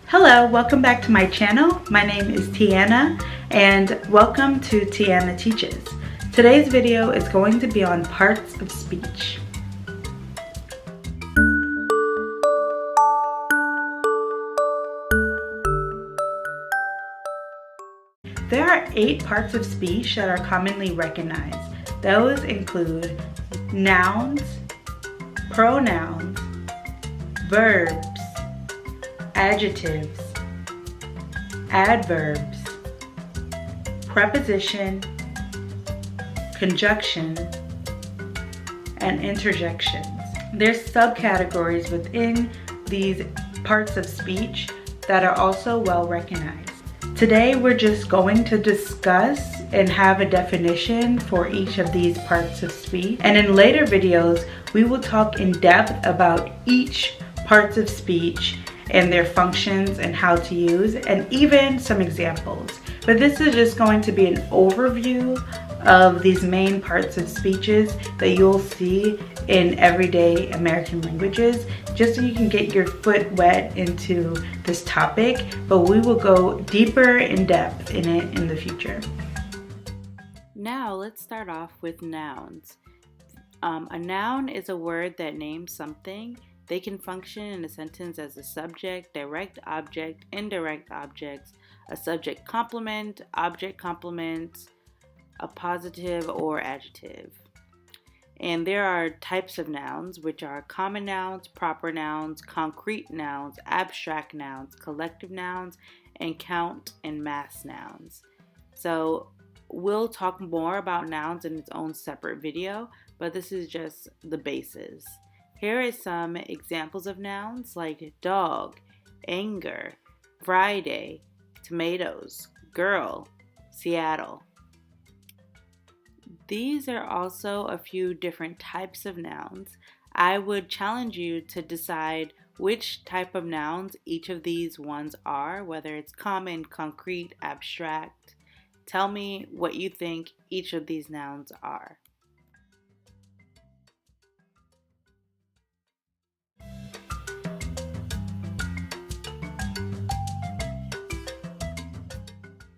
Hello, welcome back to my channel. My name is Tiana and welcome to Tiana Teaches. Today's video is going to be on parts of speech. There are 8 parts of speech that are commonly recognized. Those include nouns, pronouns, verbs, adjectives, adverbs, preposition, conjunction, and interjections. There's subcategories within these parts of speech that are also well recognized. Today we're just going to discuss and have a definition for each of these parts of speech. And in later videos, we will talk in depth about each parts of speech and their functions and how to use, and even some examples. But this is just going to be an overview of these main parts of speeches that you'll see in everyday American languages, just so you can get your foot wet into this topic, but we will go deeper in depth in it in the future. Now let's start off with nouns. A noun is a word that names something. They can function in a sentence as a subject, direct object, indirect objects, a subject complement, object complements, a positive or adjective. And there are types of nouns, which are common nouns, proper nouns, concrete nouns, abstract nouns, collective nouns, and count and mass nouns. So we'll talk more about nouns in its own separate video, but this is just the basis. Here are some examples of nouns like dog, anger, Friday, tomatoes, girl, Seattle. These are also a few different types of nouns. I would challenge you to decide which type of nouns each of these ones are, whether it's common, concrete, abstract. Tell me what you think each of these nouns are.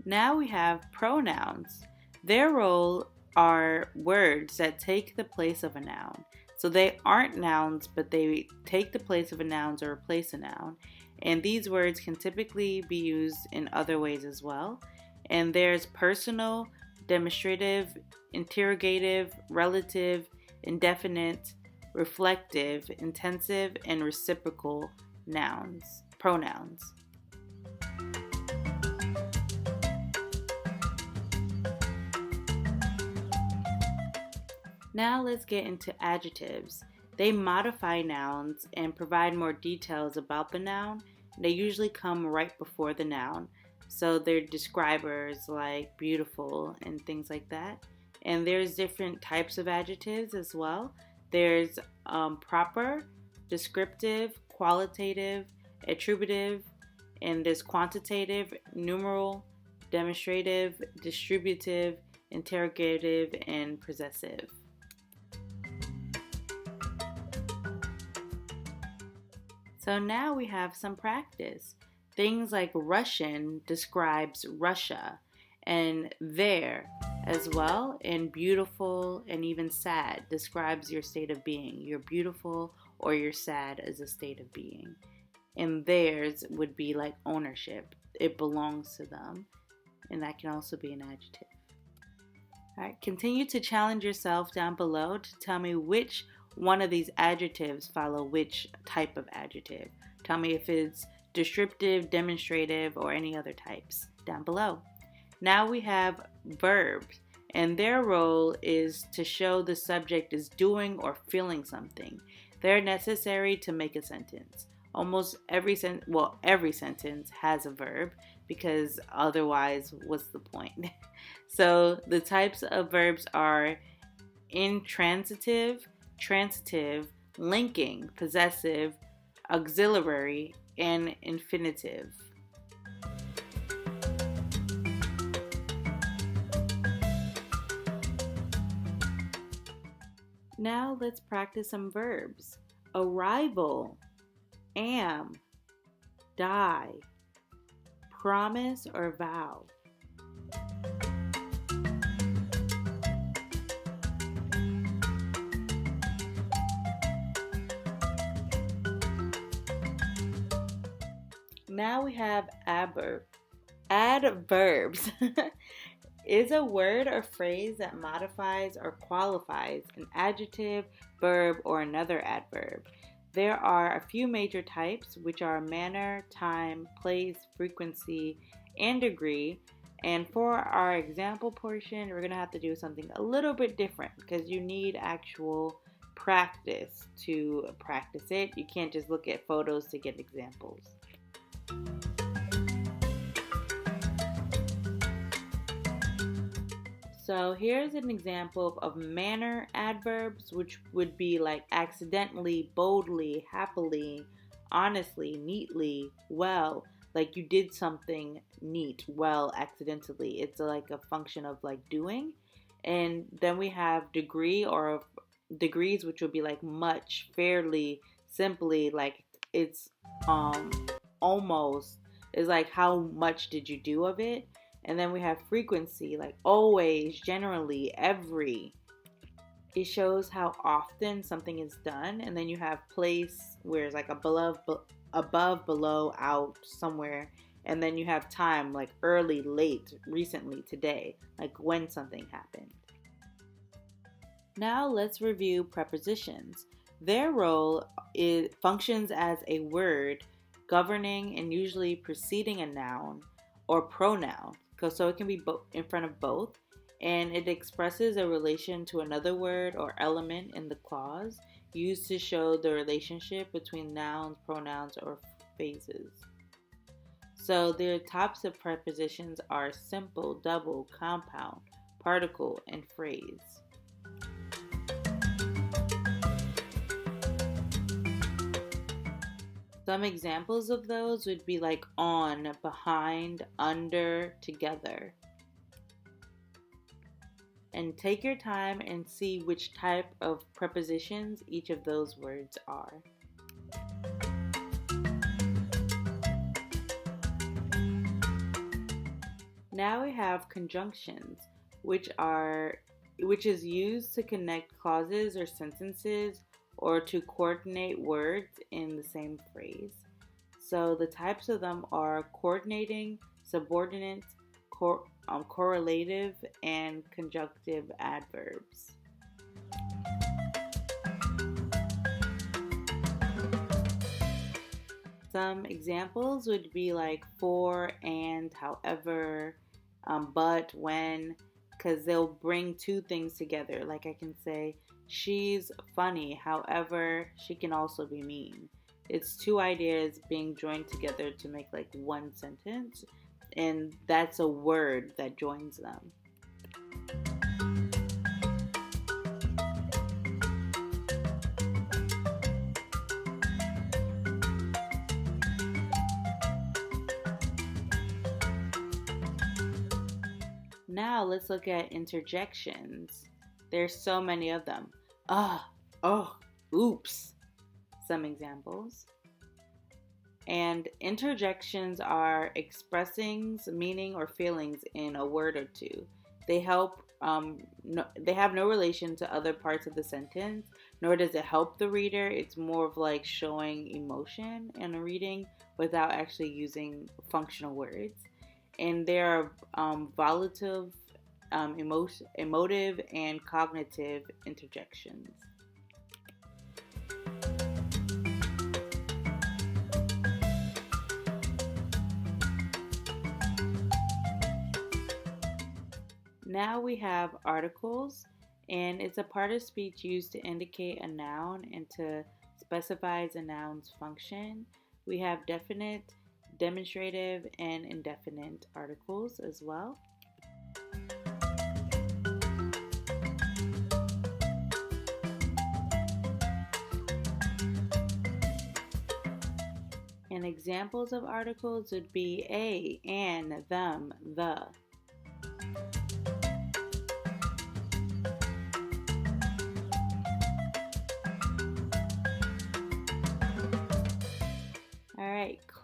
Now we have pronouns. Their role are words that take the place of a noun. So they aren't nouns, but they take the place of a noun or replace a noun. And these words can typically be used in other ways as well. And there's personal, demonstrative, interrogative, relative, indefinite, reflective, intensive, and reciprocal pronouns. Now let's get into adjectives. They modify nouns and provide more details about the noun. They usually come right before the noun. So they're describers like beautiful and things like that. And there's different types of adjectives as well. There's proper, descriptive, qualitative, attributive, and there's quantitative, numeral, demonstrative, distributive, interrogative, and possessive. So now we have some practice. Things like Russian describes Russia, and there as well, and beautiful and even sad describes your state of being. You're beautiful or you're sad as a state of being. And theirs would be like ownership. It belongs to them, and that can also be an adjective. All right, continue to challenge yourself down below to tell me which one of these adjectives follow which type of adjective. Tell me if it's descriptive, demonstrative, or any other types down below. Now we have verbs, and their role is to show the subject is doing or feeling something. They're necessary to make a sentence. Almost every sentence has a verb, because otherwise, what's the point? So the types of verbs are intransitive, transitive, linking, possessive, auxiliary, and infinitive. Now let's practice some verbs. Arrival, am, die, promise or vow. Now we have adverbs. Is a word or phrase that modifies or qualifies an adjective, verb, or another adverb. There are a few major types, which are manner, time, place, frequency, and degree. And for our example portion, we're going to have to do something a little bit different because you need actual practice to practice it. You can't just look at photos to get examples. So here's an example of manner adverbs, which would be like accidentally, boldly, happily, honestly, neatly, well. Like you did something neat, well, accidentally. It's like a function of like doing. And then we have degree or degrees, which would be like much, fairly, simply, like it's almost, is like how much did you do of it. And then we have frequency, like always, generally, every. It shows how often something is done. And then you have place, where it's like above, below, out, somewhere. And then you have time, like early, late, recently, today, like when something happened. Now let's review prepositions. Their role functions as a word governing and usually preceding a noun or pronoun. So it can be in front of both, and it expresses a relation to another word or element in the clause, used to show the relationship between nouns, pronouns, or phrases. So their types of prepositions are simple, double, compound, particle, and phrase. Some examples of those would be like on, behind, under, together. And take your time and see which type of prepositions each of those words are. Now we have conjunctions, which is used to connect clauses or sentences or to coordinate words in the same phrase. So the types of them are coordinating, subordinate, correlative, and conjunctive adverbs. Some examples would be like for, and, however, but, when, because they'll bring two things together. Like I can say, she's funny, however, she can also be mean. It's two ideas being joined together to make like one sentence, and that's a word that joins them. Now let's look at interjections. There's so many of them. Oops. Some examples. And interjections are expressing meaning or feelings in a word or two. They help. They have no relation to other parts of the sentence, nor does it help the reader. It's more of like showing emotion in a reading without actually using functional words. And there are volitive, emotive, and cognitive interjections. Now we have articles, and it's a part of speech used to indicate a noun and to specify a noun's function. We have definite, demonstrative, and indefinite articles as well. And examples of articles would be a, an, them, the.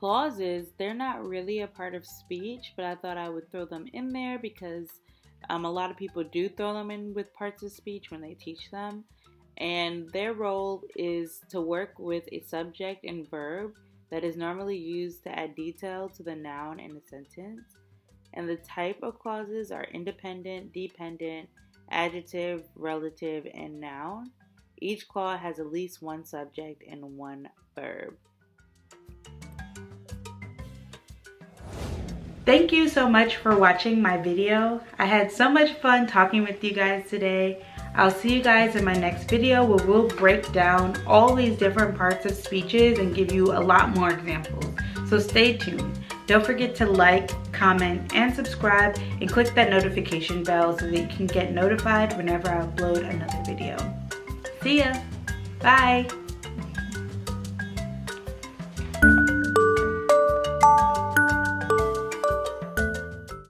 clauses, they're not really a part of speech, but I thought I would throw them in there because a lot of people do throw them in with parts of speech when they teach them. And their role is to work with a subject and verb that is normally used to add detail to the noun in a sentence. And the type of clauses are independent, dependent, adjective, relative, and noun. Each clause has at least one subject and one verb. Thank you so much for watching my video. I had so much fun talking with you guys today. I'll see you guys in my next video where we'll break down all these different parts of speeches and give you a lot more examples. So stay tuned. Don't forget to like, comment, and subscribe, and click that notification bell so that you can get notified whenever I upload another video. See ya. Bye.